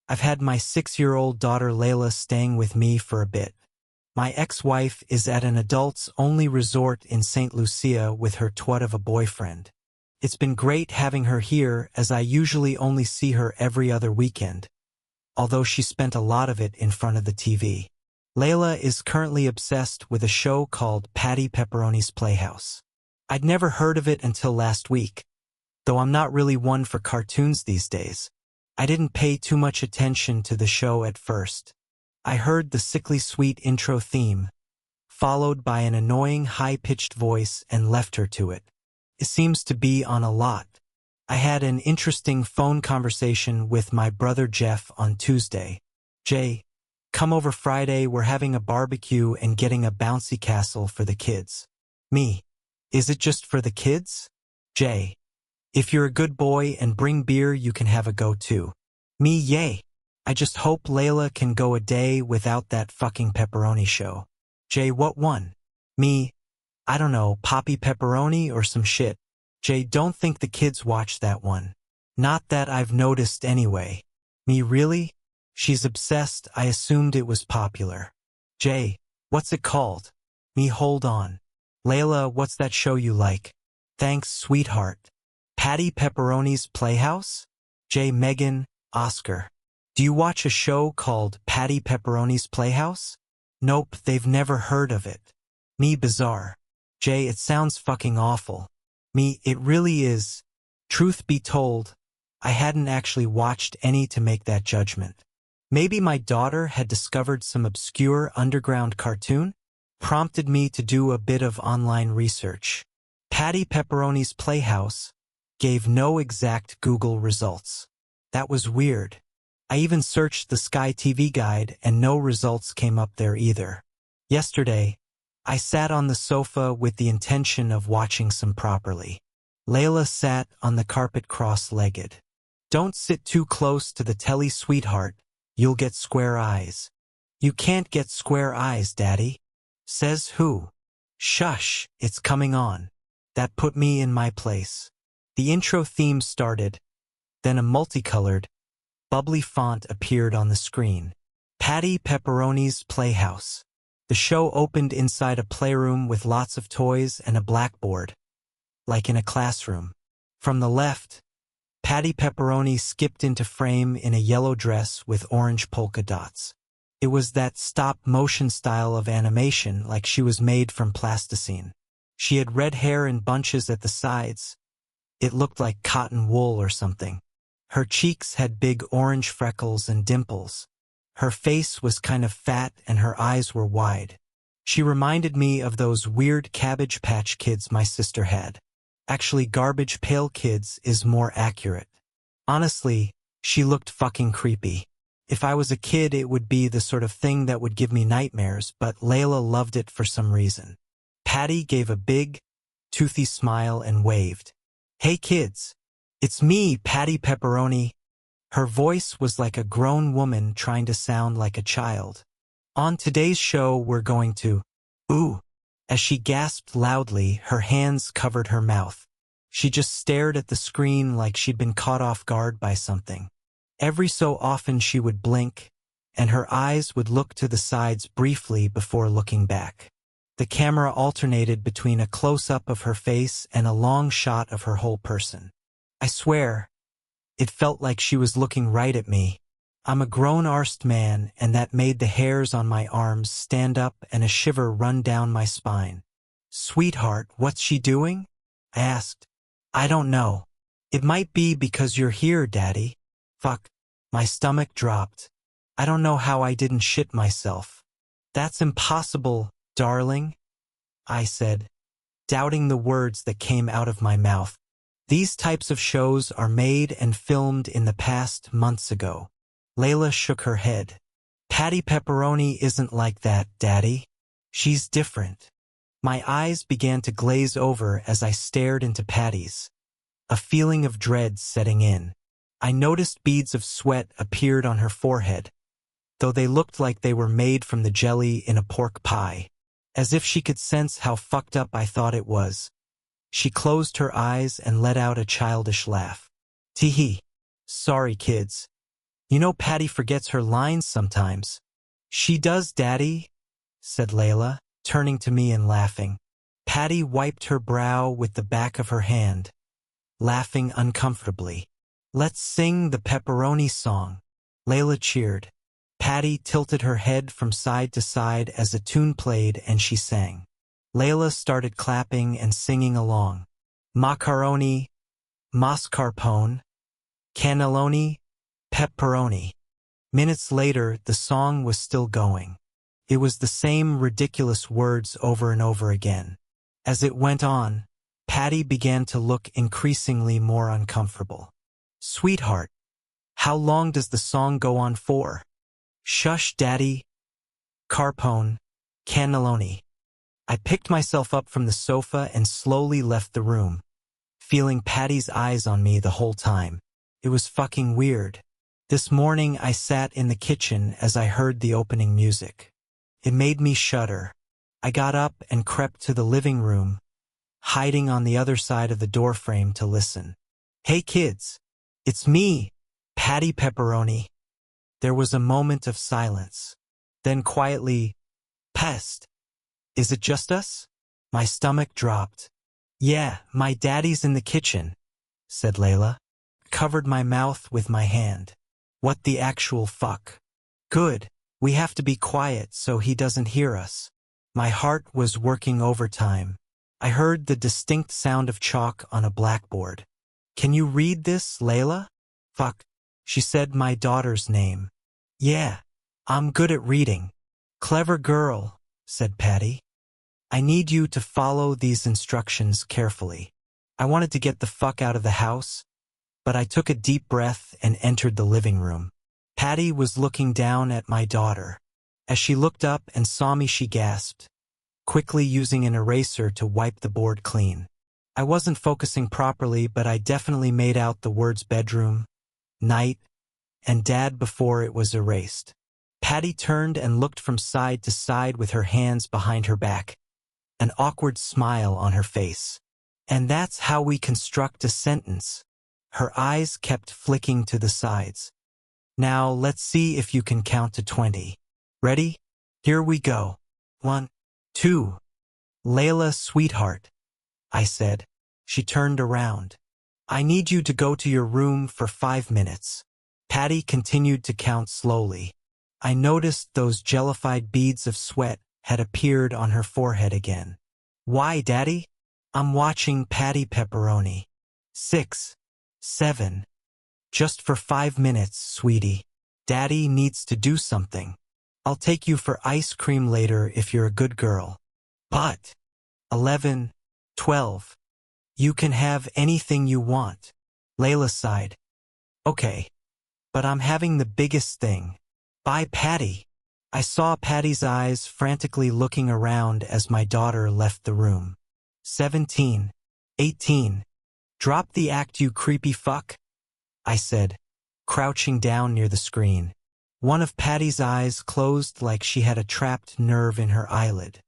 I've had my 6-year-old daughter Layla staying with me for a bit. My ex-wife is at an adults-only resort in St. Lucia with her twat of a boyfriend. It's been great having her here as I usually only see her every other weekend, although she spent a lot of it in front of the TV. Layla is currently obsessed with a show called Pepperoni's Playhouse. I'd never heard of it until last week, though I'm not really one for cartoons these days. I didn't pay too much attention to the show at first. I heard the sickly sweet intro theme, followed by an annoying high-pitched voice and left her to it. It seems to be on a lot. I had an interesting phone conversation with my brother Jeff on Tuesday. Jay, come over Friday, we're having a barbecue and getting a bouncy castle for the kids. Me, is it just for the kids? Jay, if you're a good boy and bring beer you can have a go too. Me, yay. I just hope Layla can go a day without that fucking pepperoni show. Jay, what one? Me, I don't know, Poppy Pepperoni or some shit. Jay, don't think the kids watch that one. Not that I've noticed anyway. Me, really? She's obsessed, I assumed it was popular. Jay, what's it called? Me, hold on. Layla, what's that show you like? Thanks, sweetheart. Patti Pepperoni's Playhouse? Jay, Megan, Oscar. Do you watch a show called Patti Pepperoni's Playhouse? Nope, they've never heard of it. Me, bizarre. Jay, it sounds fucking awful. Me, it really is. Truth be told, I hadn't actually watched any to make that judgment. Maybe my daughter had discovered some obscure underground cartoon, prompted me to do a bit of online research. Patti Pepperoni's Playhouse gave no exact Google results. That was weird. I even searched the Sky TV guide and no results came up there either. Yesterday, I sat on the sofa with the intention of watching some properly. Layla sat on the carpet cross-legged. Don't sit too close to the telly, sweetheart. You'll get square eyes. You can't get square eyes, Daddy. Says who? Shush, it's coming on. That put me in my place. The intro theme started, then a multicolored, bubbly font appeared on the screen. Patti Pepperoni's Playhouse. The show opened inside a playroom with lots of toys and a blackboard, like in a classroom. From the left, Patti Pepperoni skipped into frame in a yellow dress with orange polka dots. It was that stop-motion style of animation, like she was made from plasticine. She had red hair in bunches at the sides. It looked like cotton wool or something. Her cheeks had big orange freckles and dimples. Her face was kind of fat and her eyes were wide. She reminded me of those weird Cabbage Patch Kids my sister had. Actually, Garbage Pail Kids is more accurate. Honestly, she looked fucking creepy. If I was a kid, it would be the sort of thing that would give me nightmares, but Layla loved it for some reason. Patti gave a big, toothy smile and waved. Hey kids, it's me, Patti Pepperoni. Her voice was like a grown woman trying to sound like a child. On today's show, we're going to, ooh. As she gasped loudly, her hands covered her mouth. She just stared at the screen like she'd been caught off guard by something. Every so often she would blink, and her eyes would look to the sides briefly before looking back. The camera alternated between a close-up of her face and a long shot of her whole person. I swear, it felt like she was looking right at me. I'm a grown-arsed man, and that made the hairs on my arms stand up and a shiver run down my spine. Sweetheart, what's she doing? I asked. I don't know. It might be because you're here, Daddy. Fuck. My stomach dropped. I don't know how I didn't shit myself. That's impossible, darling, I said, doubting the words that came out of my mouth. These types of shows are made and filmed in the past months ago. Layla shook her head. Patti Pepperoni isn't like that, Daddy. She's different. My eyes began to glaze over as I stared into Patti's, a feeling of dread setting in. I noticed beads of sweat appeared on her forehead, though they looked like they were made from the jelly in a pork pie, as if she could sense how fucked up I thought it was. She closed her eyes and let out a childish laugh. Tee-hee. Sorry, kids. You know Patti forgets her lines sometimes. She does, Daddy, said Layla, turning to me and laughing. Patti wiped her brow with the back of her hand, laughing uncomfortably. Let's sing the Pepperoni song. Layla cheered. Patti tilted her head from side to side as a tune played and she sang. Layla started clapping and singing along. Macaroni, mascarpone, cannelloni, pepperoni. Minutes later, the song was still going. It was the same ridiculous words over and over again. As it went on, Patti began to look increasingly more uncomfortable. Sweetheart, how long does the song go on for? Shush, Daddy. Carpone, cannelloni. I picked myself up from the sofa and slowly left the room, feeling Patti's eyes on me the whole time. It was fucking weird. This morning I sat in the kitchen as I heard the opening music. It made me shudder. I got up and crept to the living room, hiding on the other side of the doorframe to listen. Hey kids, it's me, Patti Pepperoni. There was a moment of silence. Then quietly, Pest. Is it just us? My stomach dropped. Yeah, my daddy's in the kitchen, said Layla. Covered my mouth with my hand. What the actual fuck? Good. We have to be quiet so he doesn't hear us. My heart was working overtime. I heard the distinct sound of chalk on a blackboard. Can you read this, Layla? Fuck. She said my daughter's name. Yeah, I'm good at reading. Clever girl, said Patti. I need you to follow these instructions carefully. I wanted to get the fuck out of the house, but I took a deep breath and entered the living room. Patti was looking down at my daughter. As she looked up and saw me, she gasped, quickly using an eraser to wipe the board clean. I wasn't focusing properly, but I definitely made out the words bedroom, night, and dad before it was erased. Patti turned and looked from side to side with her hands behind her back, an awkward smile on her face. And that's how we construct a sentence. Her eyes kept flicking to the sides. Now let's see if you can count to 20. Ready? Here we go. 1, 2. Layla, sweetheart, I said. She turned around. I need you to go to your room for 5 minutes. Patti continued to count slowly. I noticed those jellified beads of sweat had appeared on her forehead again. Why, Daddy? I'm watching Patti Pepperoni. 6, 7. Just for 5 minutes, sweetie. Daddy needs to do something. I'll take you for ice cream later if you're a good girl. But 11, 12. You can have anything you want. Layla sighed. Okay, but I'm having the biggest thing. Bye, Patti. I saw Patti's eyes frantically looking around as my daughter left the room. 17, 18. Drop the act, you creepy fuck, I said, crouching down near the screen. One of Patti's eyes closed like she had a trapped nerve in her eyelid.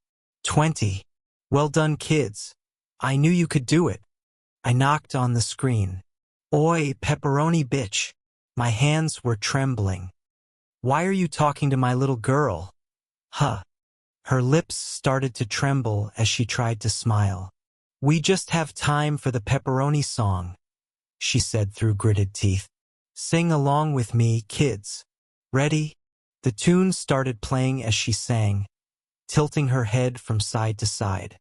20. Well done, kids. I knew you could do it. I knocked on the screen. Oi, pepperoni bitch. My hands were trembling. Why are you talking to my little girl? Huh. Her lips started to tremble as she tried to smile. We just have time for the pepperoni song, she said through gritted teeth. Sing along with me, kids. Ready? The tune started playing as she sang, tilting her head from side to side.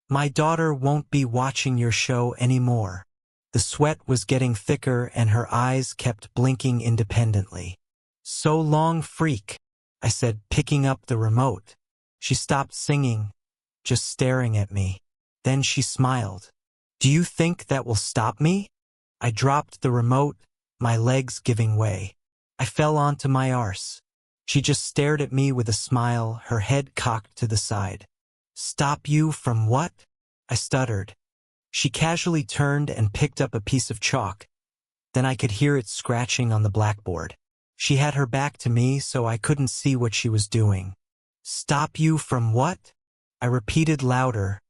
My daughter won't be watching your show anymore. The sweat was getting thicker and her eyes kept blinking independently. So long, freak, I said, picking up the remote. She stopped singing, just staring at me. Then she smiled. Do you think that will stop me? I dropped the remote, my legs giving way. I fell onto my arse. She just stared at me with a smile, her head cocked to the side. Stop you from what? I stuttered. She casually turned and picked up a piece of chalk. Then I could hear it scratching on the blackboard. She had her back to me, so I couldn't see what she was doing. Stop you from what? I repeated louder,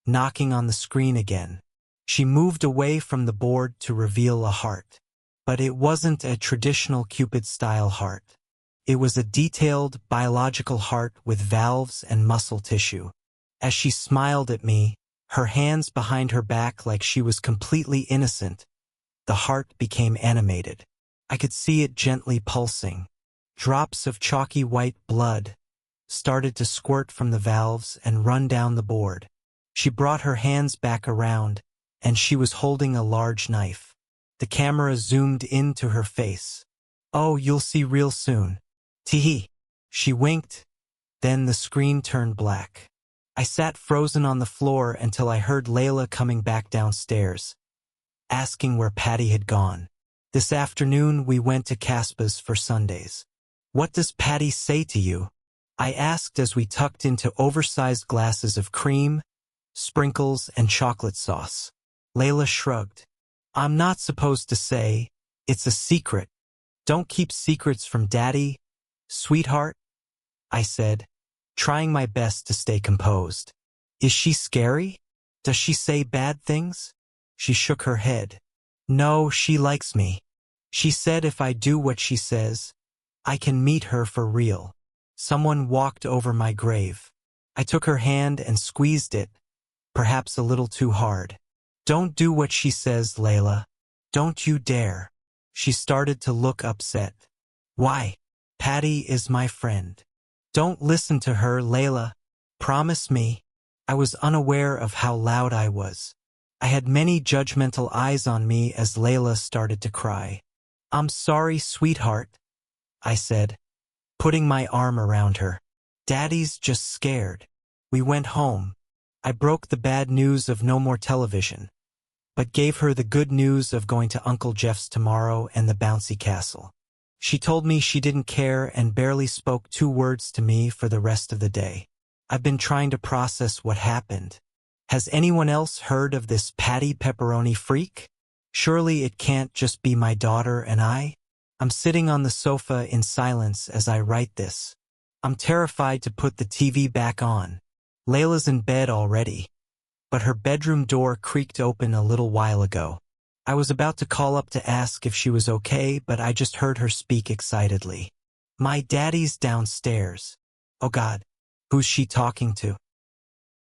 knocking on the screen again. She moved away from the board to reveal a heart. but it wasn't a traditional Cupid-style heart. It was a detailed, biological heart with valves and muscle tissue. As she smiled at me, her hands behind her back like she was completely innocent, the heart became animated. I could see it gently pulsing. Drops of chalky white blood started to squirt from the valves and run down the board. She brought her hands back around, and she was holding a large knife. The camera zoomed into her face. "Oh, you'll see real soon. Tee-hee." She winked, then the screen turned black. I sat frozen on the floor until I heard Layla coming back downstairs, asking where Patti had gone. "This afternoon we went to Caspa's for Sundays." "What does Patti say to you?" I asked as we tucked into oversized glasses of cream, sprinkles, and chocolate sauce. Layla shrugged. "I'm not supposed to say. It's a secret. Don't keep secrets from Daddy, sweetheart," I said, trying my best to stay composed. "Is she scary? Does she say bad things?" She shook her head. "No, she likes me. She said if I do what she says, I can meet her for real." Someone walked over my grave. I took her hand and squeezed it, perhaps a little too hard. "Don't do what she says, Layla. Don't you dare." She started to look upset. "Why? Patti is my friend. Don't listen to her, Layla. Promise me." I was unaware of how loud I was. I had many judgmental eyes on me as Layla started to cry. "I'm sorry, sweetheart," I said, putting my arm around her. "Daddy's just scared." We went home. I broke the bad news of no more television, but gave her the good news of going to Uncle Jeff's tomorrow and the bouncy castle. She told me she didn't care and barely spoke 2 words to me for the rest of the day. I've been trying to process what happened. Has anyone else heard of this Patti Pepperoni freak? Surely it can't just be my daughter and I? I'm sitting on the sofa in silence as I write this. I'm terrified to put the TV back on. Layla's in bed already, but her bedroom door creaked open a little while ago. I was about to call up to ask if she was okay, but I just heard her speak excitedly. "My daddy's downstairs." Oh God, who's she talking to?